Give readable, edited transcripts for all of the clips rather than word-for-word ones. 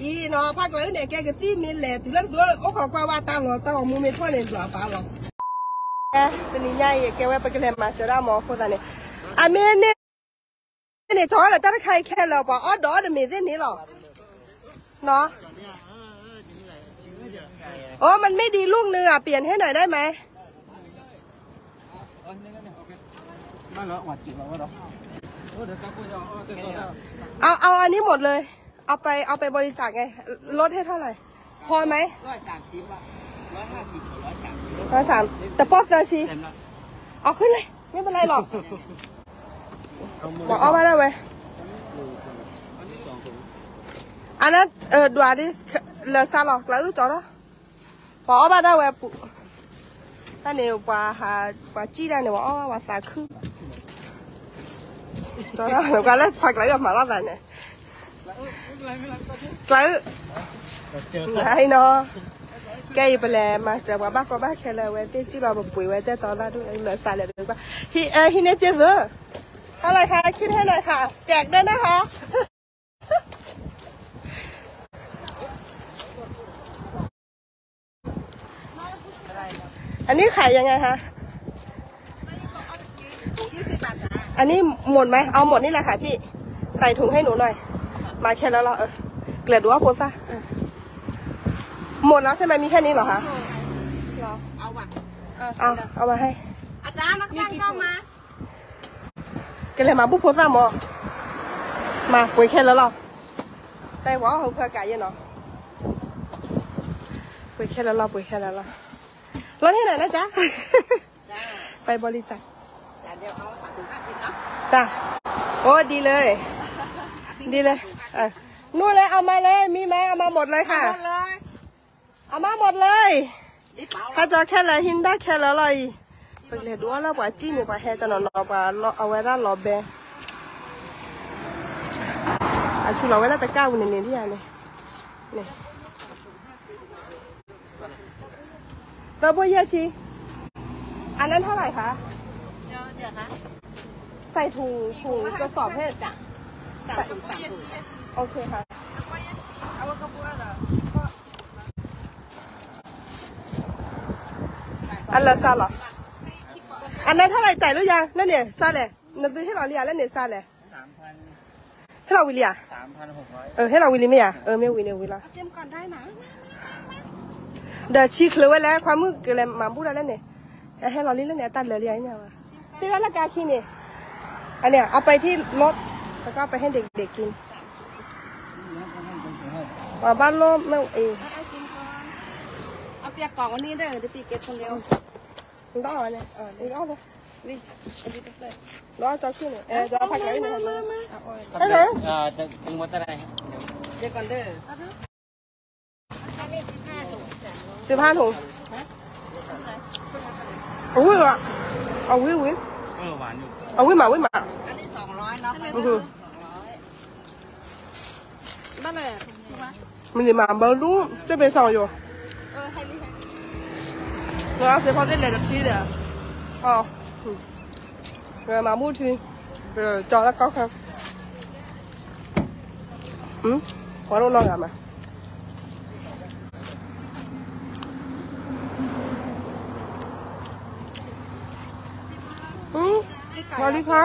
อีเนาะพักเลยเนี่ยแกก็ตีมีแหละถึงนั้นตัวโอ้ขอกว่าตาหล่อตาของมือไม่ทั่วเลยหล่อปลาหล่อตัวนี้ใหญ่แกไว้ไปกันเลยมาจะได้หมอคนนั้นเนี่ยอ่ะเมนเนี่ยท้อเลยตั้งใครแค่เราป่ะอ๋อดอเดี๋ยวมีเส้นนี้หรอเนาะโอ้มันไม่ดีลูกนึงอ่ะเปลี่ยนให้หน่อยได้ไหมเอาอันนี้หมดเลยเอาไปบริจาคไงลดให้เท่าไหร่พอไหม130 แต่ป๊อปเซอร์ชีเอาขึ้นเลยไม่เป็นไรหรอกบอกเอามาได้ไหมอันนั้นดูดิเหลือซาหรอกแล้วจอดแล้วบอกเอามาได้ไหมปุ๊ถ้าเนี่ยว่าจีได้เนี่ยว่าเอาว่าสาคือจอดแล้วหนูก็เลยพักเลยกับหมาล่าแบบเนี่ยไอ้เนาะแกอยู่ไปแล้วมาจากว่าบ้านก็บ้านแค่เลยเว้ยที่จีเราแบบปุ๋ยไว้แต่ตอนนั้นด้วยเหลือสายเลยด้วยว่าฮินเนเจเวอร์เท่าไหร่คะคิดให้หน่อยค่ะแจกด้วยนะคะอันนี้ขายยังไงคะอันนี้หมดไหมเอาหมดนี่แหละค่ะพี่ใส่ถุงให้หนูหน่อยมาแค่แล้วเราเกลือดูว่าโพซ่าหมดแล้วใช่ไหมมีแค่นี้เหรอคะเอาว่ะเอามาให้อาจารย์นักบ้านก็มาเกลือมาบุกโพซ่าหมอมาปุ๋ยแค่แล้วเราแต่ว่าเขาเพื่อไก่ยังเนาะปุ๋ยแค่แล้วเราปุ๋ยแค่แล้วเราลดให้หน่อยนะจ๊ะไปบริจาคเดี๋ยวเอา3-5 เนาะจ้ะโอ้ดีเลยนู่นเลยเอามาเลยมีไหมเอามาหมดเลยค่ะเอามาหมดเลยถ้าจะแค่ละหินได้แค่ละเลยไปเลยดูว่าเราว่าจีนกว่าแค่ตอนเราว่าเอาไว้ด้านรอบแบชูเราไว้แล้วตะก้าวันนี้ที่อะไรเนี่ยตัวบัวเยชีอันนั้นเท่าไหร่คะเดี๋ยวนะใส่ถุงกระสอบให้จ้ะ3 ถุงโอเคค่ะอันละซาหรออันนั้นเท่าไหร่จ่ายหรือยังนั่นเนี่ยซาเลยนั่นเป็นให้เราเรียนแล้วเนี่ยซาเลยให้เราวิเลีย3,600ให้เราวิลีไม่อ่ะไม่วิเนี่ยวิละเชื่อมก่อนได้นะเดี๋ยวชี้เคลือไว้แล้วความมือเกลือมาพูดแล้วเนี่ยให้เราเรียนแล้วเนี่ยตัดเหลือเรียนเนี่ยวะที่ร้านละกาขี้เนี่ยอันเนี้ยเอาไปที่รถแล้วก็ไปให้เด็กๆกินบ้านโลมไม่เอาเปียกกล่องวันนี้ได้เดี๋ยวปีเก็บคนเดียวมึงต้องเอาเนี่ยมึงต้องเอาเลยนี่รอจอขี้เนี่ยจะเอาผักไหนมาจะถึงวันอะไรเดี๋ยวก่อนเด้อ15 ถุงอุ้ยอ่ะเอาวิ่งหวานอยู่เอาวิ่งมาอันนี้200เนาะบ้านไหนมันจะมาเบอร์รู้จะไปส่องอยู่ให้เราเสียพอได้เลยทีเดียวมาพูดทีจอแล้วก็ครับขอลงนอนกันมาสวัสดีค่ะ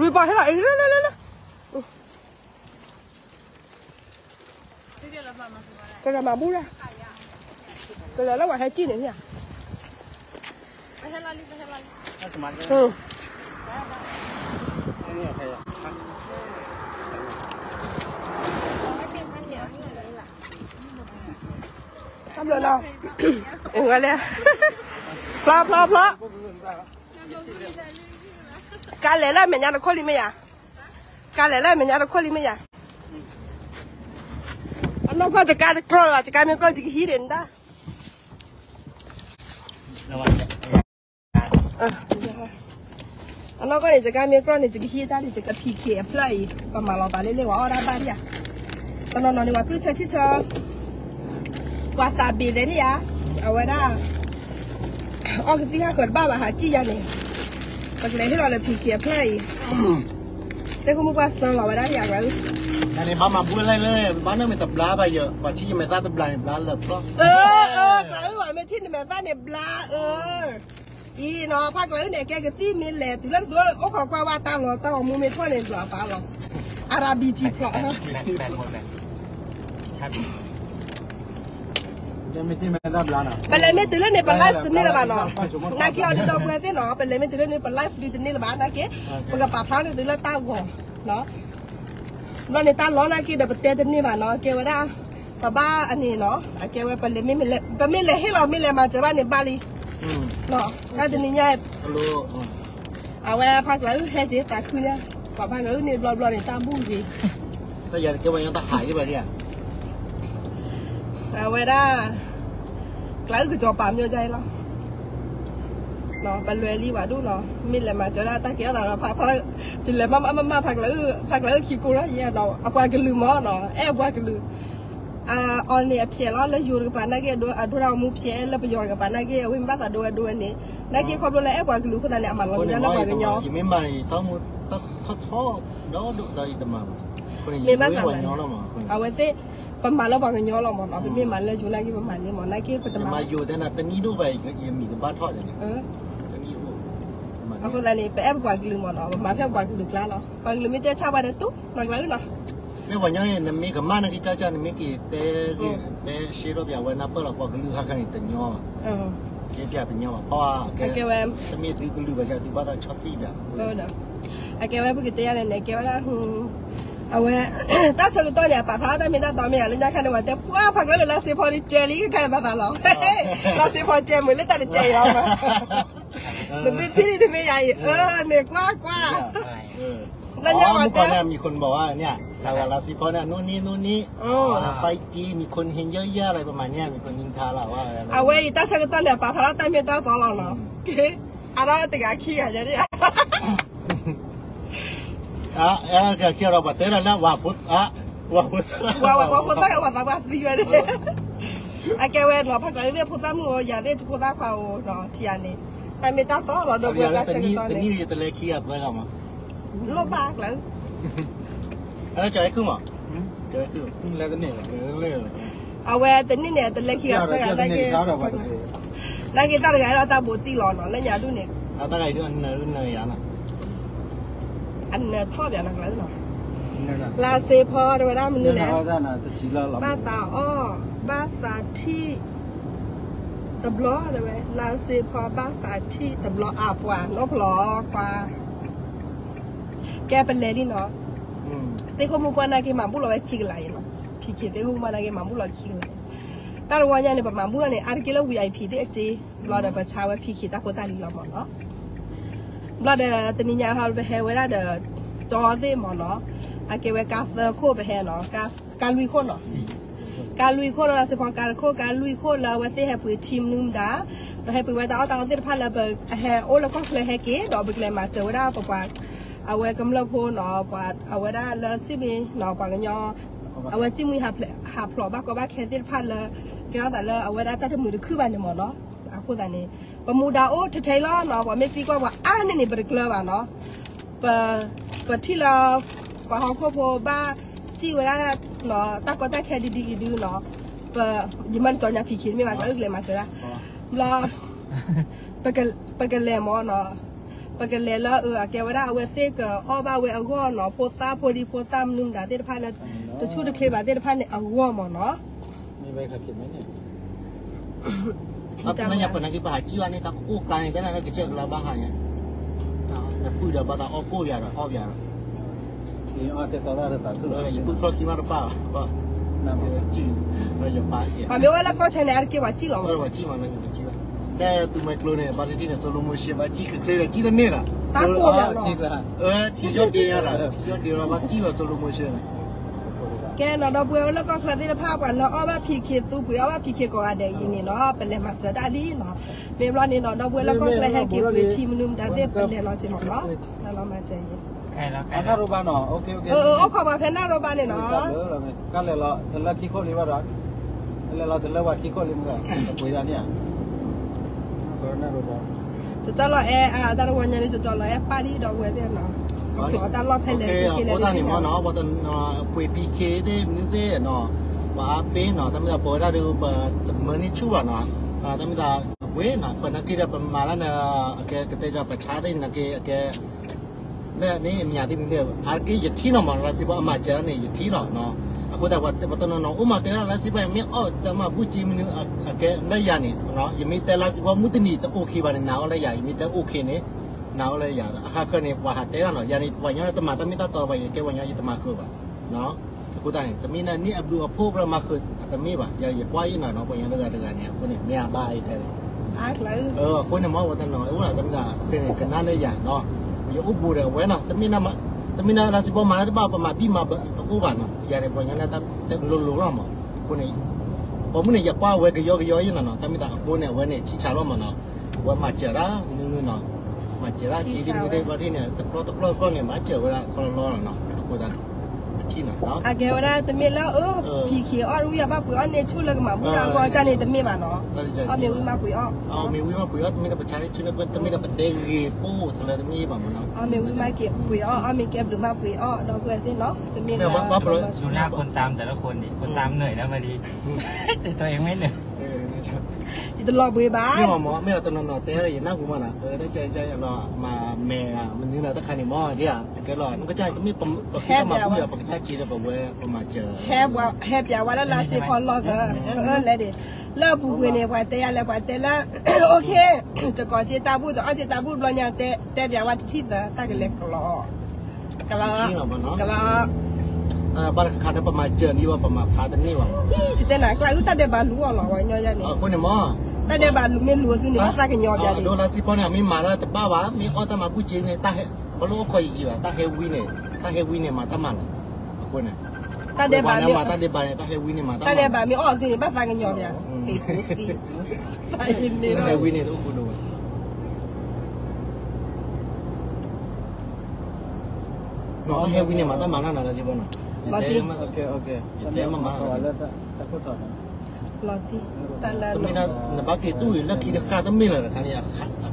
รีบไปให้หน่อยเร็วก็จะมาบู๊ละก็จะแล้วว่าให้จีนเนี่ยไปให้เราทำเลยเราอย่างไรเนี่ยพลาการเล่นแล้วเหมือนยาตะโคลิไม่ยาการเล่นแล้วเหมือนยาตะโคลิไม่ยาอันนั้นก็จะการกลัวจะการไม่กลัวจะขี้เด่นได้อันนั้นก็เนี่ยจะการไม่กลัวเนี่ยจะขี้ได้เนี่ยจะพีเคพลายประมาณเราไปเรื่อยๆว่าอะไรบ้างเนี่ยตอนนั้นเนี่ยว่าตู้เชื่อวาซาบิเลยเนี่ยเอาไว้ได้ อ๋อคือที่ข้าเกิดบ้าหาจี้ยันเนี่ยปกติที่เราเลยผีเขียเพลย์แต่ก็มุกว่าสเราไว้ได้อย่างไรอันนี้บ้าบุญอะไรเลยบ้านนั่งเป็นตับลาไปเยอะกว่าที่ไม่ตับลาเนี่ยปลาเลิศก็ว่าไม่ที่นี่แม่บ้านเนี่ยปลาอีเนาะพักเลยเนี่ยแกก็ตีมีแหละตีแล้วตัวโอ้ขอกว่าตาหล่อตาของมูไม่ทั่วเนี่ยปลาหรออาราบีจีพลอฮะจะไม่ที่ไม่ตับลานะเป็นเลยไม่ตื่นเลยเนี่ยเป็นไลฟ์นี่ละบ้านเนาะนักเกี่ยวดอกบัวเนาะเป็นเลยไม่ตื่นเลยเนี่ยเป็นไลฟ์นี่ละบ้านนักเกี่ยมันก็ป่าพร้าวเนี่ยตื่นแล้วตาหัวเนาะเราในตาล้อนักเกี่ยเดี๋ยวไปเตะนี่บ้านเนาะเกี่ยวได้ป้าบ้าอันนี้เนาะเกี่ยวเป็นเลยไม่เลยเป็นไม่เลยให้เราไม่เลยมาจากบ้านในบาลีเนาะน่าจะนี่ง่ายเอาไว้พักแล้วแค่เจ๊ตาคืนเนี่ยก่อนพักแล้วเนี่ยรอในตาบุ้งดีแต่อย่าเกี่ยวยังตาหายไปเนี่ยเอาไว้ได้แล้วก็จอปามเยอะใจเนาะเนาะเป็นเรื่องรีว่าดูเนาะมีอะไรมาจะได้ตาเกี่ยวแต่เราพักจุดเลยมาพักแล้วขี้กูแล้วเนี่ยเนาะเอาไปกันลืมมั้งเนาะแอบไปกันลืมออนเนี่ยเพียแล้วแล้วอยู่กับปานักเกดูดูเรามุกเพียแล้วไปย้อนกับปานักเกวิ่งบ้านแต่ดูนี่นักเกความรู้แล้วแอบไปกันลืมคนนั้นเนี่ยมันเราเนี่ยเราไปกันย้อนยังไม่มาต้องมุดต้องท้อแล้วดูได้แต่มาคนนี้ไม่มาวันย้อนแล้วมั้งเอาไว้สิประมาณเราไปกันย้อนเราหมดเอาไปไม่มันเลยจุดนักเกประมาณนี้หมดนักเกเป็นประมาอยู่แต่น่ะแต่นี้ดูไปก็ยังมีกับบ้านทอดอย่างนี้แต่นี้ดูเอาคนนั้นนี่ไปแอบไปกันลืมหมดเนาะมาแค่ไปกันลืมแล้วเนาะไปกันลืมไม่เจอชาวบ้านตุ๊กนักเลยเนาะไม่วันนี้เนี่ยมีกับมานักกิจจารย์มีกี่แต่เชื่อว่าวันนั้นเปิดเราบอกลือหักกันแต่ย่อเกี่ยวแต่ย่อเพราะว่าจะมีถือลือไปใช่ถือว่าช็อตตี้แบบเนาะไอ้แกว่าพวกกิจการเนี่ยแกว่าเอาไว้ถ้าเชิญตัวเนี่ยป่าพระได้ไม่ได้ตอนนี้เลยนะคันว่าแต่ว่าพักแล้วเราเสียพอดีเจลี่ก็ใครมาตลอดเราเสียพอเจมือเล่นแต่เจเรามันเป็นที่ที่ไม่ใหญ่เนี่ยกว้าแล้วเนี่ยวันก่อนเนี่ยมีคนบอกว่าเนี่ยสาวราศีพอเนี่ยนู่นนี่ไฟจีมีคนเห็นเยอะแยะอะไรประมาณเนี้ยมีคนนินทาเราว่าเอาไว้ถ้าเชิญตัวเนี่ยป่าพระได้ไม่ได้ตลอดเนาะอะไรติดขี้อะไรเนี่ยera que quiero bater la guapos guapos está guaposดีเลยไอ้แกเวรเราพักเลยเรียกพูดซ้ำงัวอย่าเรียกพูดซ้ำเขาเนาะที่อันนี้แต่ไม่ต้องต่อเราดูว่าเชิญตัวเนี่ยนี่จะเลยขี้อ่ะเพื่อนกันมั้งโลบากเลยอะไรจะให้ขึ้นมั้งจะให้ขึ้นแล้วเนี่ยเลยเอาไว้แต่นี่เนี่ยแต่เลยขี้อ่ะเพื่อนอะไรกี่แล้วกี่ตาอะไรเราตาบุตรหล่อเนาะแล้วอย่าดูเนี่ยเอาตาอะไรดูอันนั้นรุ่นไหนอ่ะนะอันเนี่ยทอดอย่างนั้นเลยเนาะลาเซพอเดี๋ยวได้มันนี่แหละบ้าตาอ้อบ้าตาที่ตบล้อเลยไหมลาเซพอบ้าตาที่ตบล้ออาบหวานนกล้อควาแกเป็นเลดี้เนาะแต่เขาบอกว่านากิมาบุเราไว้ขี้ไหลเนาะพี่คิดแต่เขาบอกว่านากิมาบุเราขี้ไหลแต่เราวันนี้เนี่ยประมาณบุเราเนี่ยอาร์กิโล VIP ที่เอจีเราเดี๋ยวไปเช้าไว้พี่คิดแต่คนตาลีเราหมดเนาะบลาเดตนิยาฮาลไปเฮเวลาเดจอเซมเนาะอาเกเวกาโคไปเฮเนาะการลุยโคเนาะการลุยโคเราเฉพาะการลุยโคเราว่าเสียให้ปุ๋ยทีมนึงด่าเราให้ปุ๋ยไว้ตาเสียพันละเบิกเฮโอแล้วก็เลยเฮเก๋ดอกเบิกเลยมาเจอว่าปะปะเอาไว้กำลังโพเนาะปะเอาไว้ได้แล้วสิมีเนาะปะกันยอเอาไว้จิ้มมือหับหล่อบ้าก็บ้าแค่เสียพันละแกเราแต่ละเอาไว้ได้แต่มือคือบ้านเนี่ยหมดเนาะอาคุณตานี่ปะมูดาโอเทล้อเนาะว่าไม่ซีก็ว่านี่เบิกเลยว่าเนาะปะที่เราปะห้องครอบครัวบ้าจี้เวลาเนาะตาก็ได้แค่ดีๆดูเนาะปะยิ่งมันจอยาผีคิดไม่มาก็เลยมาเจอละเราปะกันเลยมั้งเนาะปะกันเลยแล้วแกว่าได้เอาไว้เสกอ้อบ้าไว้เอาก้อนเนาะโพสต์โพดีโพสต์นุ่มด่าเด็ดพันแล้วจะชูดเคลบาเด็ดพันเนี่ยเอาก้อนมั้งเนาะมีใบขับขี่ไหมเนี่ยapa nanya pernah kita haji wani tak ukuran itu nanti kecil lah bahannya. Nah, pun dah baca oku biar, biar. Ini ada kalau ada tak tu. Ibu kalau gimana apa? Apa? Nama haji, macam apa ya? Tapi kalau kau cakap hari kita haji lah. Kalau haji mana yang haji lah? Dah tu macam ni, pada sini selalu mesti haji ke kira haji dan ni lah. Takut lah. Tiada dia lah, tiada dia lah haji lah selalu mesti. แกเนาะเราเบื่อแล้วก็คลาดที่ภาพกันเราเอาว่าพีเคตู้เบื่อว่าพีเคก็อะไรอย่างนี้เนาะเป็นเลยมาเจอได้ดีเนาะเมื่อวันนี้เนาะเราเบื่อแล้วก็เลยให้เก็บไว้ทีมนึงแต่เด็กเป็นเลยเราจะหมดเนาะแล้วเรามาเจอใครแล้วหน้าโรบานเนาะโอเคเอาขอมาเพ่นหน้าโรบานเนี่ยเนาะก็เลยเราแต่ละขี้โคลีว่าเราแต่ละว่าขี้โคลีมันก็คุยได้เนี่ย Corona roba. จะจอดรอแอร์ตลอดวันนี้จะจอดรอแอร์ป้าที่ดอกเวทีเนาะขอตลอดเพล โอ เลย เคพอตอนนี้เนาะพอตอนคุยพีเคได้นี่ได้เนาะว่าเป็นเนาะตั้งแต่พอได้ดูเปิดเหมือนนี่ชั่วเนาะตั้งแต่เว้ยเนาะเปิดนักกีฬาประมาณนั้นแกก็จะประชาได้นักแกเนี่ยนี่มีอะไรมึงเดียวอาร์กี้ยัดที่เนาะมันราศีว่ามาเจอเนี่ยยัดที่เนาะaku dah buat betul no umma tera la sibai mi oh tama buji minu ake na ya ni no yimi tela sibai mutini ta okay ba ni na la ya yimi ta okay ni na la ya akha kha ni wa ha tera no ya ni wa nya ta ma ta mi ta to ba ye ke wa nya yi ta ma khu ba no aku ta ni ta mi na ni abdu apho ba ma khu ta mi ba ya ye kwa yi na no wa nya daga ni aku ni mi ya ba ai te aku ni mo wa ta no wa ta mi da ke ni kana ne ya no ye ubu de we no ta mi na maแต่มีนาราศีบอมาได้บ้าประมาณพี่มาตะกู้บ้านเนาะอย่าได้ปล่อยงั้นนะแต่ลุๆล่ะมั้งคนนี้ผมเนี่ยอยากว่าเวกย่อยๆนั่นเนาะแต่มีแต่คนเนี่ยเวเนี่ยที่ชาล้อมันเนาะว่ามาเจอละนึงเนาะมาเจอละที่ดินไม่ได้ว่าที่เนี่ยตะกร้อก็เนี่ยมาเจอเวลาคนรอเนาะคนนั้นที่น่ะเนาะอาเกวราแต่มีแล้วพี่ขี้อ้อรู้อย่าบ้าปุ๋ยอ้อเนี่ยชุดเลยก็มาบุญก็จะเนี่ยแต่มีมาเนาะอ้อมีวิมาปุ๋ยอ้อมีวิมาปุ๋ยอ้อแต่มีแต่ประชาชนเนี่ยแต่มีแต่ประเทศปูทะเลแต่มีแบบมันเนาะอ้อมีวิมาเก็บปุ๋ยอ้อมีเก็บหรือมาปุ๋ยอ้อเราเพื่อนสิเนาะแต่มีแล้วดูหน้าคนตามแต่ละคนดิคนตามเหนื่อยนะมาดีแต่ตัวเองไม่เหนื่อยอีตลอดปุ๋ยบ้าไม่หมอไม่เอาตอนนอนแต่อะไรอย่างนั้นกูมันอ่ะได้ใจรอมาแม่มันนี่นะตะคันนี่หม้อเนี่ยแกรอมันก็ใจก็มีปกติมาพูดปกติจีนแบบเว้ยประมาณเจอแฮบอย่าว่าแล้วลาสิพอรอก็แล้วดิเลิกผู้เนี่ยว่าแต่แล้วว่าแต่ละโอเคจะก่อนเจตาพูดจะเอาเจตาพูดบอลยังแต่อย่าว่าที่นะตาก็เล็กกลบ้านขาดประมาณเจอนี่ว่าประมาณพาตันนี่ว่าจิตแต่หนักกลายอุตาเดบาลูอ่ะหรอวะเนี่ยยันนี่คนเนี่ยมั้งตาเดบาลูเนี่ยรู้สิเนี่ยตากันยอดยันโดนลาสิพอเนี่ยมีมาแล้วแต่บ้าวะมีอ้อตมาพูดจริงเนี่ยตาเฮบลูคอยจีว่ะตาเฮวินเนี่ยมาตามันคนเนี่ยตาเดบาเนี่ยตาเดบาเนี่ยตาเฮวินเนี่ยมาตาเดบามีอ้อสิบ้าตากันยอดยันตาอินเนี่ยตาเฮวินเนี่ยต้องคุณดูน้องเฮวินเนี่ยมาตามันน่ะลาสิพอน่ะโอเคdia mama wala takut tak lati tala tapi na bagi tu la ki de kha mi la kan ya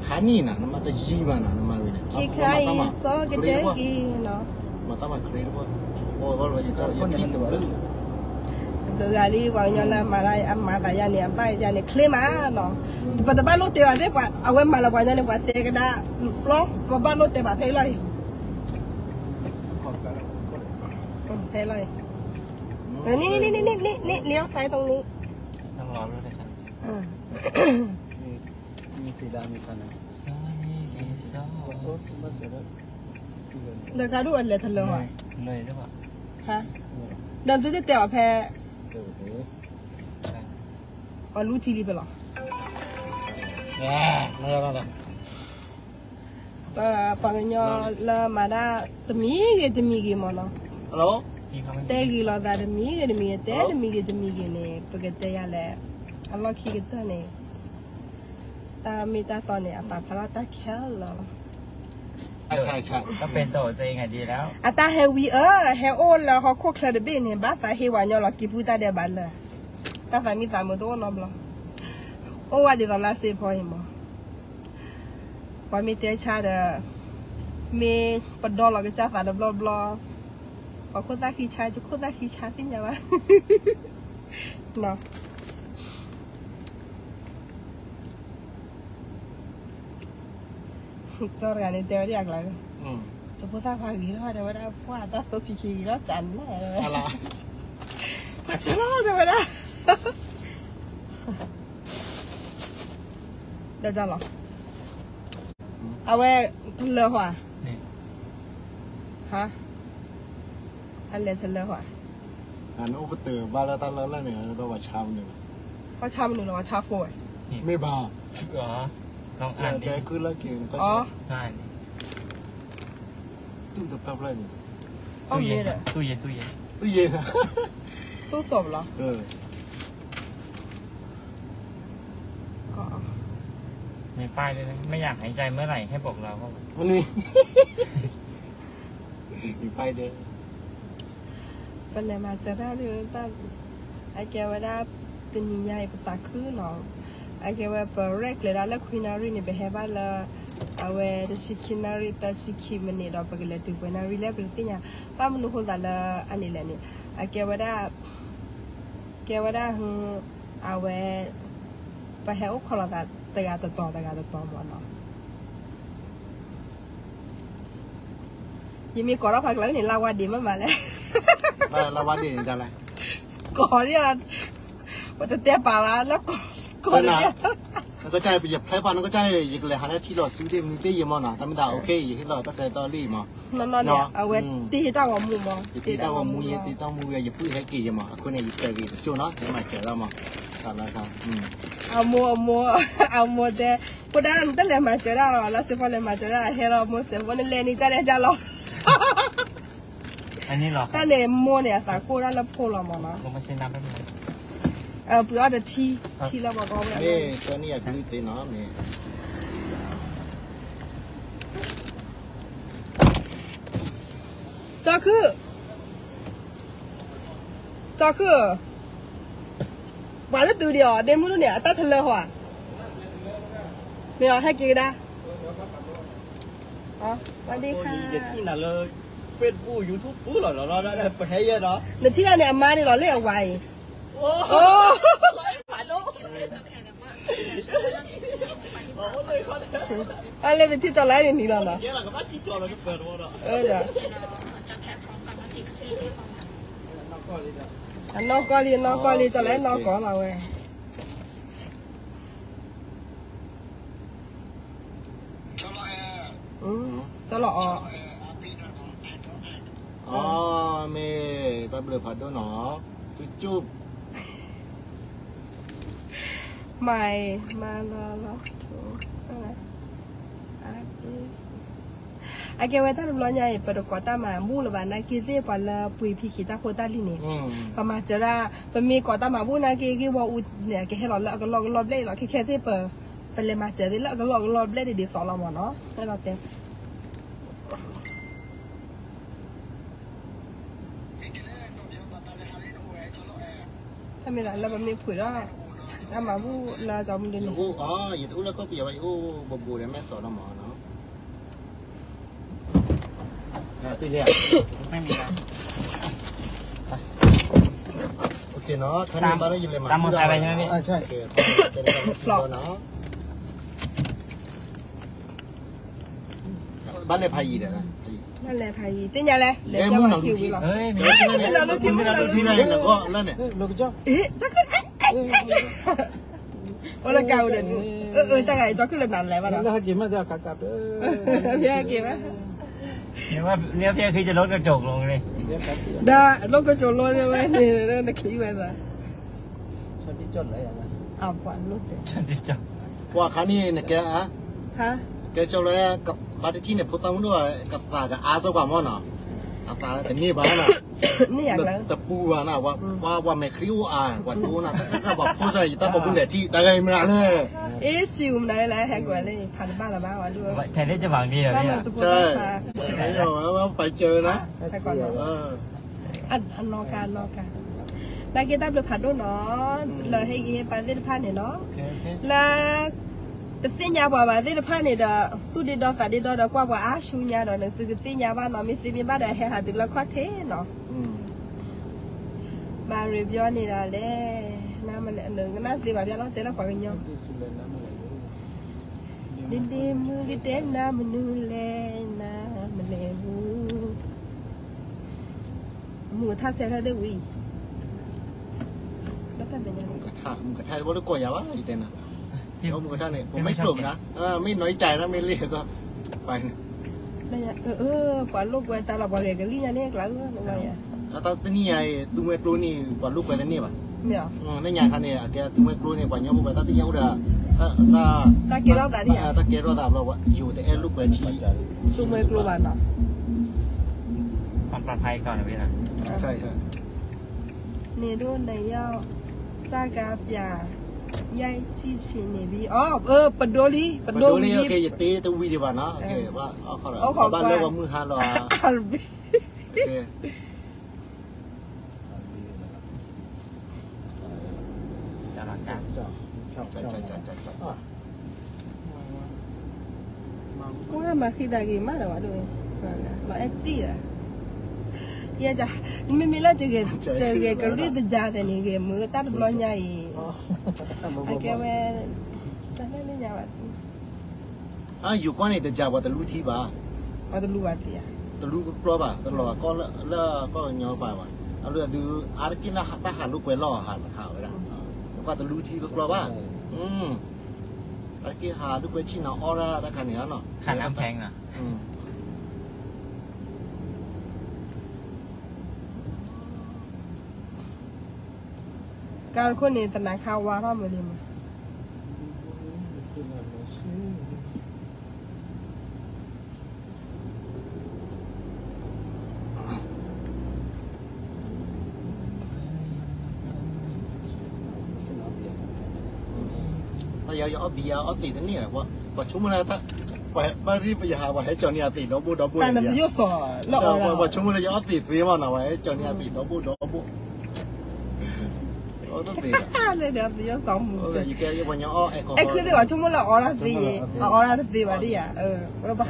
khani na nama ta ji ba na nama wi ne ki khai so gede ki no mata ma kre bo bo bo lo ji ta ya ki de ba lo gali wa nya la ma la amma ta ya ne ba ya ne kle ma no ba ta ba lo te wa de kwa awe ma la wa nya ne wa te ka da plo ba lo te ba phei lai phei laiนี่เลี้ยวซ้ายตรงนี้ต้องรอรถเลยครับมีสีดำมีคันนึงเดี๋ยวการดูอะไรทะเลอ่ะเลยหรือเปล่าฮะเดินซื้อเตี๋ยวแพอ๋อรู้ทีรีไปหรอไม่เอาละปังยอละมาได้ตมีกี่มั้งเนาะฮัลโหลแต่กี่เราได้มีแต่มีเนี่ยปกติยาแหละอัลลอฮ์คิดตัวเนี่ยตามีตาตอนเนี่ยตาพระตาแค่หรอใช่ก็เป็นตัวเองไงดีแล้วตาเฮวีเฮโอแล้วเขาโคคลาเดบินเนี่ยบ้าตาเฮวานยอเรากิพูตาเดบันเลยตาฝ่ายมีตามือตัวนอมหรอโอ้ว่าเดี๋ยวเราเสียพอเห็นมั้ยพอมีเตชาเดมีปดดอลเราก็จะฝ่ายเดบลอพอคนตาขี้ชาจะคนตาขี้ชาที่ไหนวะเนาะตัวกันนี่เดี๋ยวเรียกอะไรจะพูดตาพากีแล้วเดี๋ยวได้พูดตาตัวขี้ขี้แล้วจันเลยอะไรพัดล้อเดี๋ยวได้เดี๋ยวจะหรอเอาไว้ทะเลหัวฮะอะไรทะเลหัวอันโอ้ก็เต๋อบาลาตาลาแล้วเนี่ยต้องว่าชามหนึ่งก็ชามหนึ่งหรอชาโฟยไม่บ้าอ๋อลองอ่านใจขึ้นแล้วกินอ๋อใช่ตู้จะแป๊บเลยตู้เย็นตู้ศพเหรอมีป้ายด้วยนะไม่อยากหายใจเมื่อไหร่ให้บอกเราก็วันนี้มีป้ายเด้อปัญญามาจะได้เรื่องตั้งไอแกว่าได้เป็นใหญ่ภาษาคือเนาะไอ เกี่ยวกับเร็กเลยแล้วคุยนารีนี่ไปให้บ้านละเอาไว้ชิคกี้นารีแต่ชิคกี้มันนี่เราไปกันเลยถึงไปนารีแล้วเป็นที่เนี่ยป้ามันรู้คนแต่ละอันนี้แหละนี่เกี่ยวกับเอาไว้ไปให้อุคลาแต่ตายต่อหมดเนาะยังมีก่อนเราพักแล้วนี่ลาวาดีมาแล้วลาวาดีจังเลยก่อนเนี่ยว่าแต่เตี้ยป่าวแล้วก่อนเนี่ยก็ใจไปหยิบไพ่ปานก็ใจอีกเลยหาที่หลอดซื้อที่มีที่ยี่มอนะแต่ไม่ได้โอเคอีกที่หลอดตั้งแต่ตอนรีมั้งนั่นเนี่ยเอาไว้ตีตั้งหัวมุมมั้งตีตั้งหัวมุมตีตั้งมุมอย่าพูดให้กี่ยี่มั้งคนนี้เจอกี่จู่เนาะเดี๋ยวมาเจอแล้วมั้งครับแล้วครับเอามัวแต่พอได้ตั้งแต่มาเจอแล้วสิพอเลยมาเจอเฮเรามัวเสียวันนี้เลนี่จะได้จะรออันนี้หรอแต่เนี่ยมัวเนี่ยสากูแล้วเราพูดเรามั้งผมมาเซ็นน้ำแป๊บนึง不要的踢了我高了。哎，说你也可以对哪呢？早去，完了丢掉，那么多年打他了话，没有还给他。啊，วันดีค่ะที่นั่นเลยเฟซบุ๊กยูทูบปุ๊บเราได้ไปให้เยอะเนาะแล้วที่นั่นเนี่ยมาเนี่ยเราเลี้ยงไว้โอ้อะไรเป็นที่จอดไล่เนี่ยนี่เราเนาะเดี๋ยวน้องก็เรียนจอดไล่น้องก่อนเราเว้ยจะหล่ออ๋อเมย์ตาเบลพัดด้วยเนาะจุ๊บไม่มาแล้วถูกอะไรอาเกวตาลุลเนี่ยเปิดกอตามาบูลบานากีเตปาลปุยพิคิตาโคตาลีนี่ประมาณจะได้เป็นมีกอตามาบูนากีว่าอุดเนี่ยแกให้เราแล้วก็ลอบเล่เราแค่เทปเป็นเลยมาเจอได้แล้วก็ลอบเล่ดีสองเราหมดเนาะให้เราเต็มถ้ามีอะไรแล้วมันมีผุยแล้วอามาบูลาจอมดินโอ้อ๋ออย่าอู้แล้วก็เปียกไปโอ้บูเนี่ยแม่สอนเราหมอเนาะตีเลยไม่มีแล้วโอเคเนาะท่านนี้บ้านได้ยินเลยมาตามมอเตอร์ไซค์ไปใช่ไหมพี่ใช่จะได้ปลอกเนาะบ้านเลยพายีเด้อนะบ้านเลยพายีตีเนี่ยเลยเดี๋ยวมึงหนังดูทีเฮ้ยเราดูทีนั่นแล้วก็แล้วเนี่ยลูกจ้าจักรว่าเก่าเด่นแต่ไงจักรเลยนั่นแหละวะเนาะแล้วกี่มาเดี๋ยวกัดพี่กี่มั้ยเนี่ยพี่คือจะลดกระจกลงเลยได้ลดกระจกลงเลยเว้ยนี่เรื่องนักขี่ไปซะชนที่จดเลยอ่ะเอากว่าลูกเด็กชนที่จดว่าคันนี้เนี่ยแกฮะแกจะเลยกับบ้านที่เนี่ยพูดตามด้วยกับฝากกับอาสกว่ามั้งเนาะอาฝากแต่นี่บ้านน่ะนี่อย่างไรแต่ปูว่าน่ะว่าไม่คริ้วว่าดูน่ะถ้าบอกพูดใส่แต่บอกบุญเด็ดที่ได้ไงไม่ได้เลยซิวมันได้แล้วแฮกว่าเลยผ่านบ้านละบ้านวันด้วยแทนที่จะหวังดีเหรอพี่ใช่ว่าไปเจอนะไปก่อนอันนอการนักกีฬาเบลพัดด้วยเนาะเลยให้กินไปเล่นผ้าเนี่ยเนาะแล้วแต่สิ่งยาบ่ว่าเล่นผ้าเนี่ยเด้อตู้ดีดอสาดีดอกว่าอาชูญาเนาะนึกถึงสิ่งยาบ้านเนาะมีบ้านได้ให้หาถึงแล้วข้อเทเนาะมารีวิวนี่ละเลยน้ำมันเลยหนึ่งก็น่าสิแบบนี้เราเต้นแล้วกว่ากันเนาะดินมือกิเต้นน้ำมันนู่นเลยน้ำมันเลยมือท่าเสร็จแล้วได้วิ่งแล้วแต่เป็นยังไงมึงกระทะว่าลูกกอยาวะอีเต้นนะเอามึงกระทะเนี่ยผมไม่กลุ่มนะไม่น้อยใจนะไม่เรียกก็ไปกว่าลูกไว้ตาเราบอกเลยกันลี่เนี่ยกลางเรื่องอะไรอ่ะถ้าตัวนี้ไอ้ตัวเมื่อกลัวนี่กว่าลูกไว้ตัวนี้ป่ะเนี่ยในงานคันเนี่ยแกตัวเมื่อกลัวนี่กว่าเนี้ยผมไปตั้งที่เยอะเลยตาเกล้าตาเนี่ยตาเกล้าตาเราว่าอยู่แต่ลูกไว้ที่ตัวเมื่อกลัวบ้านเนาะความปลอดภัยก่อนนะพี่นะใช่เนี่ยดูในย่อซากาบยายายจีชินบีปดโดลีโอเคอย่าตีตัววีดีบ้านนะโอเคว่าเอาบ้านเรียกว่ามือฮาร์ลอัลบีโอเคจะรักกัน กูว่ามาขี้ตากี่มาแล้ววะดูมาไอ้ตีละยาจ้ะไม่มีแล้วจะเกิดกระดิ่งจ่าแต่นี่เกมือตัดบล็อกใหญ่ไอ้แกเว้ยจะได้ไม่ยาวอ่ะอยู่ก้อนนี่จะจ่าว่าตะลุที่บ้าว่าตะลุว่าสิอ่ะตะลุกลัวป่ะตลอดก็แล้วก็เงาป่ะวะเอาเรือดูอาร์กินละตาหาลูกไปล่อหาหาไว้ละแล้วก็ตะลุที่ก็กลัวป่ะอาร์กินหาลูกไปชินเอาออร่าตะขันนี่แล้วเนาะขันน้ำแข็งอ่ะการคนนี้ตนาข้าววาระมาเลยมั้ยถ้าอยากเบียร์เอาติดนี่แหละว่าชุ่มอะไรถ้าไปที่ไปหาว่าให้จอนี่ติดดอกบูแต่มันเยอะสอแล้วว่าชุ่มอะไรอยากติดตีมันเอาไว้จอนี่ติดดอกบูต้องตีเลยเดี๋ยวเยอะสองหมู่อยู่แกยังวันยังอ้อไอ้คือที่ว่าชุ่มอะไรออร่าตีออร่าตีว่าดิอ่ะว่าป่ะ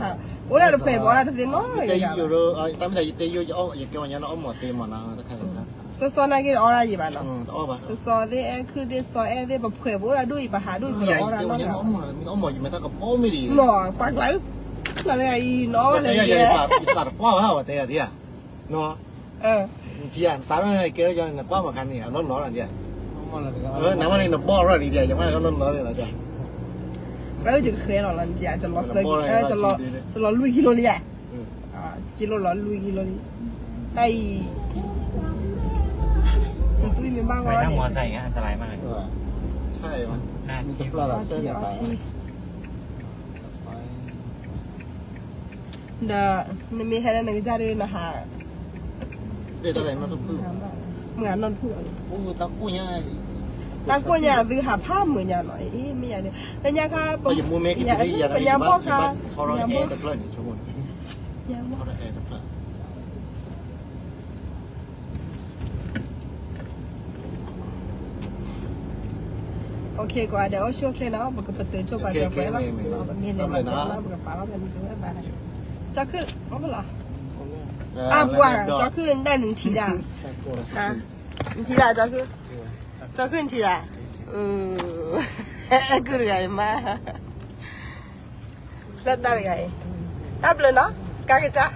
โอ้แล้วเราเปย์ออร่าตีน้อยแต่อยู่เลยตั้งแต่อยู่อยู่อ้ออยู่แกวันยังอ้อหมดตีมันนะตะขันนะซอนั่นก็ออร่าอยู่บ้านเนาะอ้อป่ะซอที่คือที่ซอที่แบบเผยว่าด้วยป่ะหาด้วยคือออร่าเนาะอ้อหมดอยู่ไม่ต้องกับโป้ไม่ดีหมอปากไหลอะไรเนาะอะไรอย่างปากป้าว่าแต่เดียเนาะที่อ่านสารอะไรเกี่ยวกับป้ามาคันนี่ร้อนๆอะไรเดียน้ำมันนี่บ่อร้อนดีเดียยังไม่ก็ร้อนๆเลยนะเดียแล้วจะเคลียร์หรอลันจีจะรอจะรอลุยกิโลเลยกิโลรอลุยกิโลเลยไอ้จะตุ้ยมีบ้างวะไปนั่งมอไซค์อันตรายมากเลยใช่ไหมมีที่เดี๋ยวมีให้นั่งจ่ายด้วยนะฮะเดี๋ยวอะไรนั่นต้องพูดเหมือนนั่นพูดโอ้ตะกู้ยังตะกู้ยังคือหาภาพเหมือนอย่างหน่อยไม่อย่างเดียวแล้วยังค่ะก็ยังมูเมกิที่ยังพ่อค่ะเขาเราแอร์ตะเพลินชั่วโมงยังเขาเราแอร์ตะเพลินโอเคกว่าเดี๋ยวช่วยเพลงนะบอกกับเปิดช่วยไปจะไปแล้วมีเนี่ยมาจ้าแล้วบอกกับป้าแล้วเป็นตัวแบบไหนจะขึ้นเอาเปล่าบัวจะขึ้นได้หนึ่งทีละทีละจะขึ้นทีละคืออะไรมาแล้วได้ไงได้เลยเนาะกันจ้ะ